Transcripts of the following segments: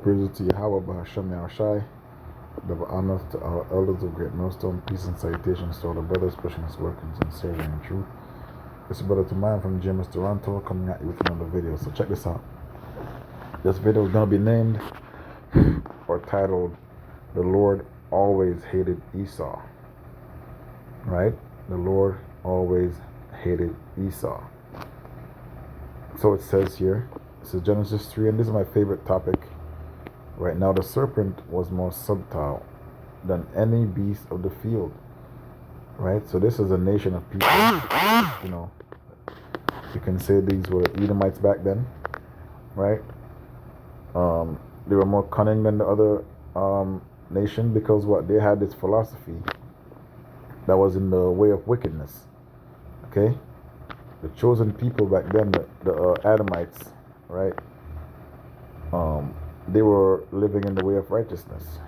Praises to Yahweh, Bahashem Yahushai. Double honors to our elders of great millstone. Peace and salutations to all the brothers pushing this work in sincerity and truth. It's your brother to mine from James Toronto coming at you with another video. So check this out. This video is going to be named or titled, "The Lord Always Hated Esau." Right? The Lord always hated Esau. So it says here, this is Genesis 3, and this is my favorite topic. Right now, the serpent was more subtle than any beast of the field. Right? So this is a nation of people. You know, you can say these were Edomites back then. Right? They were more cunning than the other nation because what? They had this philosophy that was in the way of wickedness. Okay? The chosen people back then, the Adamites, right? They were living in the way of righteousness,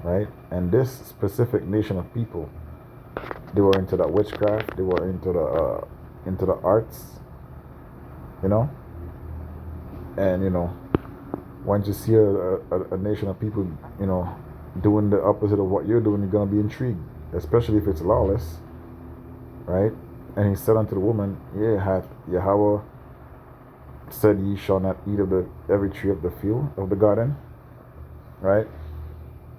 right? And this specific nation of people, they were into that witchcraft. They were into the arts, you know. And you know, once you see a nation of people, you know, doing the opposite of what you're doing, you're gonna be intrigued, especially if it's lawless, right? And he said unto the woman, "Yeah, hath Yahweh said, ye shall not eat of every tree of the field of the garden," right?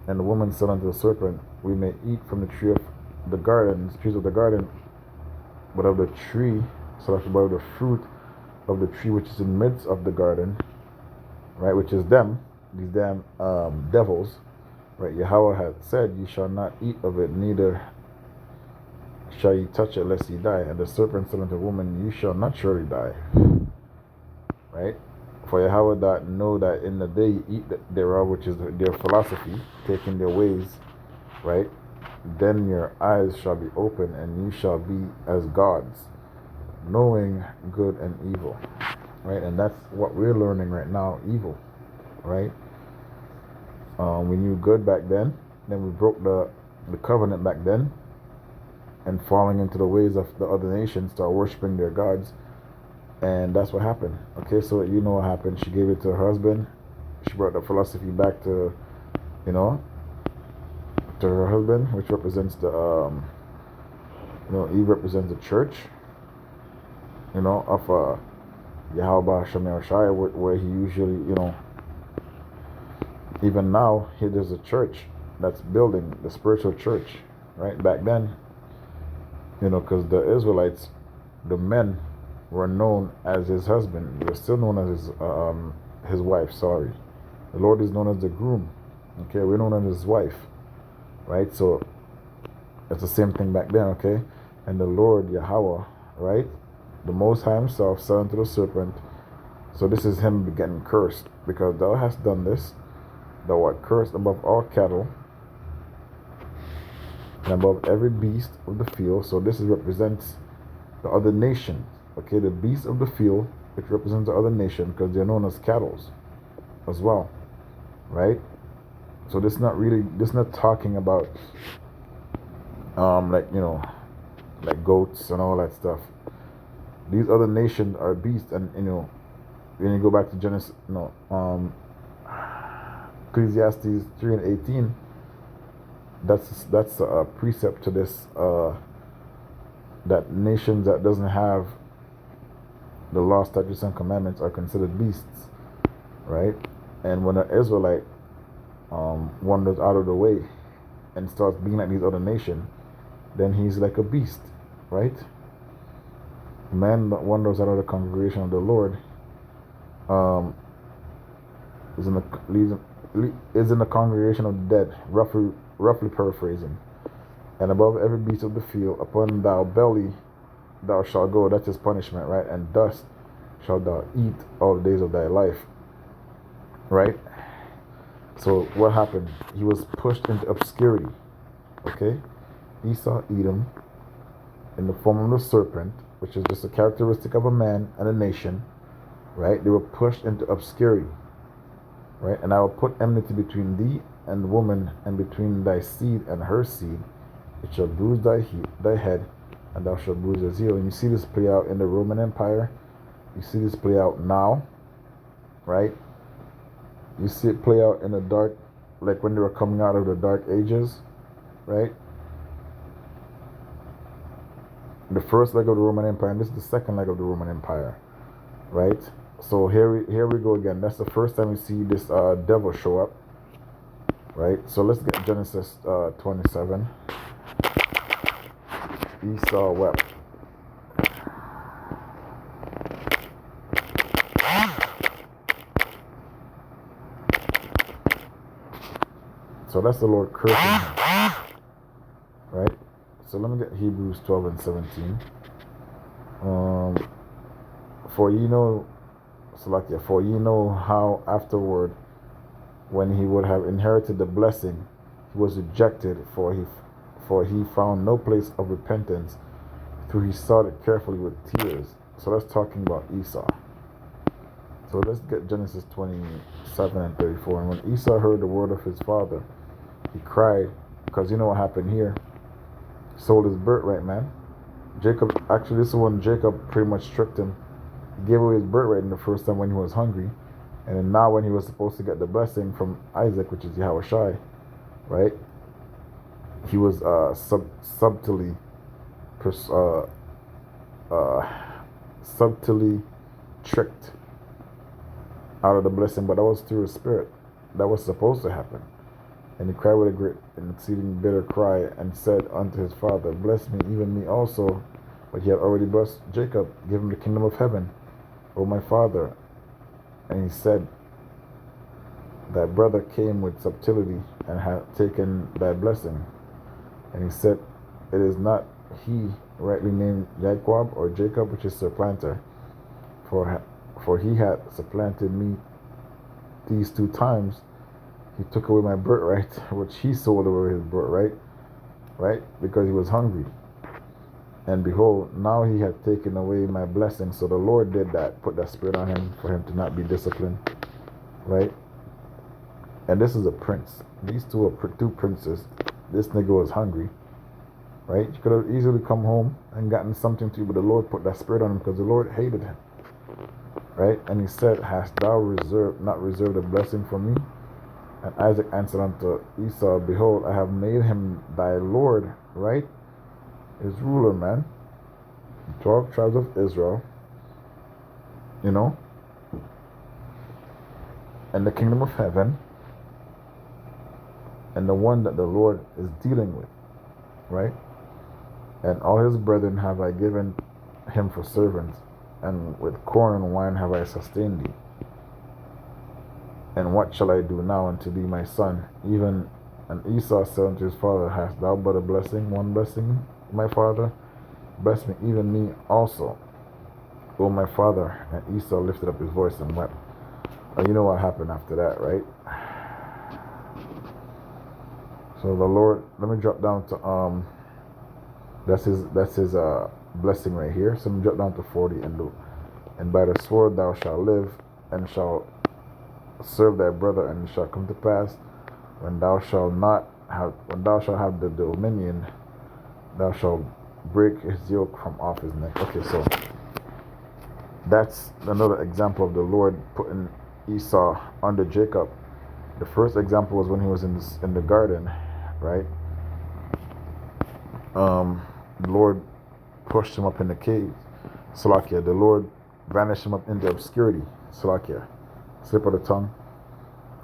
And the woman said unto the serpent, "We may eat from the tree of the garden, trees of the garden, but of the tree, so that's about the fruit of the tree which is in the midst of the garden," right? Which is them, these damn devils, right? Yahweh had said, "Ye shall not eat of it, neither shall ye touch it, lest ye die." And the serpent said unto the woman, "You shall not surely die." Right? For Yahweh doth know that in the day you eat thereof, which is their philosophy, taking their ways, right? Then your eyes shall be open, and you shall be as gods, knowing good and evil. Right? And that's what we're learning right now, evil. Right? We knew good back then we broke the covenant back then, and falling into the ways of the other nations, start worshiping their gods. And that's what happened. Okay, so you know what happened. She gave it to her husband. She brought the philosophy back to, you know, to her husband, which represents the, you know, Eve represents the church, you know, of Yahweh Shemel Shai, where he usually, you know, even now, here there's a church that's building, the spiritual church, right? Back then, you know, because the Israelites, the men, were known as his husband. They're still known as his wife. Sorry, the Lord is known as the groom. Okay, we're known as his wife, right? So it's the same thing back then. Okay, and the Lord Yahweh, right, the Most High Himself, said unto the serpent. So this is him getting cursed, because thou hast done this. Thou art cursed above all cattle and above every beast of the field. So this represents the other nations. Okay, the beasts of the field, which represents the other nation, because they're known as cattle as well, right? So this not talking about like, you know, like goats and all that stuff. These other nations are beasts, and you know, when you go back to Genesis, Ecclesiastes 3:18, that's a precept to this, that nations that doesn't have the law, statutes, and commandments are considered beasts, right? And when an Israelite wanders out of the way and starts being like these other nations, then he's like a beast, right? A man that wanders out of the congregation of the Lord is in the congregation of the dead, roughly paraphrasing. And above every beast of the field, upon thy belly thou shalt go. That's his punishment, right? And dust shalt thou eat all the days of thy life, right? So what happened? He was pushed into obscurity. Okay, Esau, Edom, in the form of the serpent, which is just a characteristic of a man and a nation, right? They were pushed into obscurity, right? And I will put enmity between thee and the woman, and between thy seed and her seed. It shall bruise thy head, and thou shalt bruise his heel. And you see this play out in the Roman Empire. You see this play out now, right? You see it play out in the dark, like when they were coming out of the dark ages, right? The first leg of the Roman Empire, and this is the second leg of the Roman Empire, right? So here we go again. That's the first time we see this devil show up, right? So let's get Genesis 27. Esau wept. So that's the Lord cursing him, right? So let me get Hebrews 12 and 17. For ye know, Salakia, for ye know how afterward, when he would have inherited the blessing, he was rejected, for he found no place of repentance, through he sought it carefully with tears. So that's talking about Esau. So let's get Genesis 27 and 34. And when Esau heard the word of his father, he cried, because you know what happened here? He sold his birthright, man. Jacob, actually this is when Jacob pretty much tricked him. He gave away his birthright in the first time when he was hungry. And then now when he was supposed to get the blessing from Isaac, which is Yahushai, right? He was subtly tricked out of the blessing, but that was through his spirit. That was supposed to happen. And he cried with a great and exceeding bitter cry, and said unto his father, bless me, even me also. But he had already blessed Jacob, give him the kingdom of heaven, O my father. And he said, thy brother came with subtlety, and had taken thy blessing. And he said, it is not he rightly named Jacob, or Jacob, which is supplanter, for he had supplanted me these 2 times. He took away my birthright, which he sold away his birthright, right? Because he was hungry. And behold, now he had taken away my blessing. So the Lord did that, put that spirit on him for him to not be disciplined, right? And this is a prince. These two are 2 princes. This nigga was hungry, right? You could have easily come home and gotten something to you, but the Lord put that spirit on him because the Lord hated him, right? And he said, hast thou not reserved a blessing for me? And Isaac answered unto Esau, behold, I have made him thy Lord, right? His ruler, man. 12 tribes of Israel, you know, and the kingdom of heaven, and the one that the Lord is dealing with, right? And all his brethren have I given him for servants, and with corn and wine have I sustained thee. And what shall I do now unto thee, my son? Even and Esau said unto his father, hast thou but a blessing, one blessing, my father? Bless me, even me also, O my father. And Esau lifted up his voice and wept. And you know what happened after that, right? So the Lord, let me drop down to that's his blessing right here. So let me drop down to 40 and by the sword thou shalt live, and shalt serve thy brother, and it shall come to pass when thou shalt have the dominion, thou shalt break his yoke from off his neck. Okay, so that's another example of the Lord putting Esau under Jacob. The first example was when he was in the garden, right? The Lord pushed him up in the cave, Salakia. The Lord vanished him up into obscurity, Salakia. Slip of the tongue.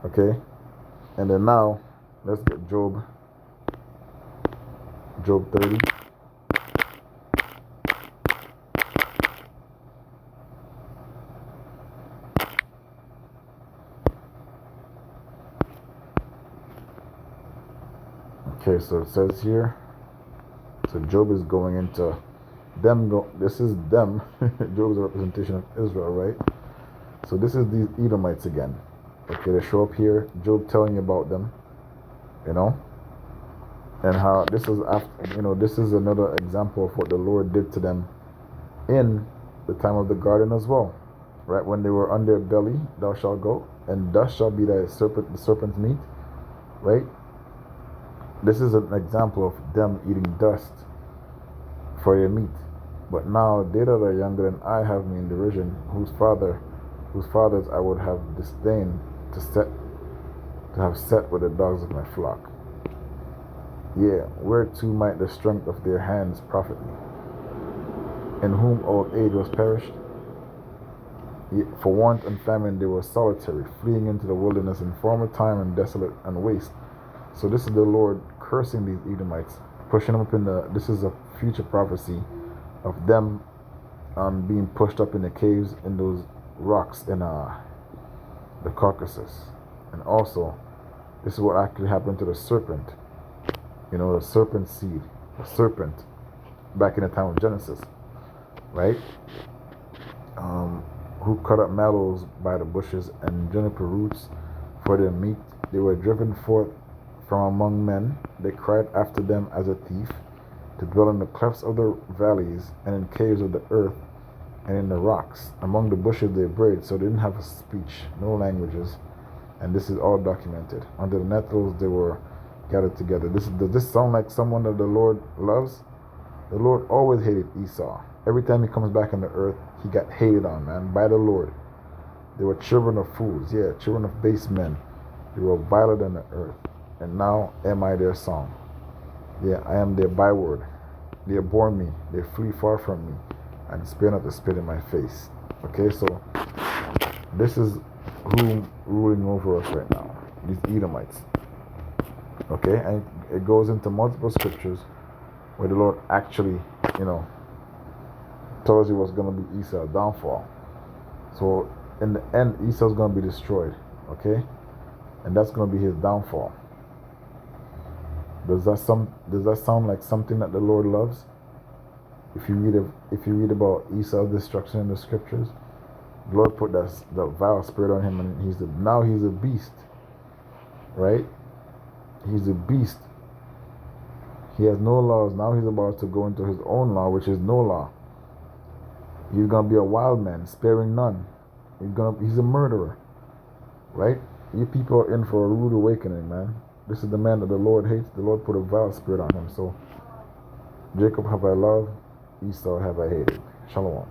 Okay? And then now, let's get Job 30. Okay, so it says here, so Job is going into this is them. Job is a representation of Israel, right? So this is these Edomites again. Okay, they show up here. Job telling you about them, you know, and how this is after, you know, this is another example of what the Lord did to them in the time of the garden as well, right? When they were on their belly, thou shalt go, and dust shall be the serpent's meat, right? This is an example of them eating dust for their meat. But now they that are younger than I have me in derision, whose fathers I would have disdained to set to have sat with the dogs of my flock. Yea, whereto might the strength of their hands profit me, in whom old age was perished? Yet for want and famine they were solitary, fleeing into the wilderness in former time and desolate and waste. So this is the Lord cursing these Edomites, pushing them up in the. This is a future prophecy of them being pushed up in the caves in those rocks in the Caucasus. And also, this is what actually happened to the serpent. You know, the serpent seed, the serpent, back in the time of Genesis, right? Who cut up mallows by the bushes and juniper roots for their meat. They were driven forth from among men. They cried after them as a thief, to dwell in the clefts of the valleys and in caves of the earth and in the rocks. Among the bushes they brayed, so they didn't have a speech, no languages, and this is all documented. Under the nettles they were gathered together. Does this sound like someone that the Lord loves? The Lord always hated Esau. Every time he comes back on the earth, he got hated on, man, by the Lord. They were children of fools, yeah, children of base men. They were viler than the earth. And now am I their song. Yeah, I am their byword. They abhor me, they flee far from me, and spare not to spit in my face. Okay, so this is who ruling over us right now, these Edomites. Okay, and it goes into multiple scriptures where the Lord actually, tells you what's going to be Esau's downfall. So in the end, Esau's going to be destroyed. Okay, and that's going to be his downfall. Does that sound like something that the Lord loves? If you read about Esau's destruction in the scriptures, the Lord put that vile spirit on him, and now he's a beast, right? He's a beast. He has no laws. Now he's about to go into his own law, which is no law. He's gonna be a wild man, sparing none. He's a murderer, right? You people are in for a rude awakening, man. This is the man that the Lord hates. The Lord put a vile spirit on him. So, Jacob have I loved, Esau have I hated. Shalom.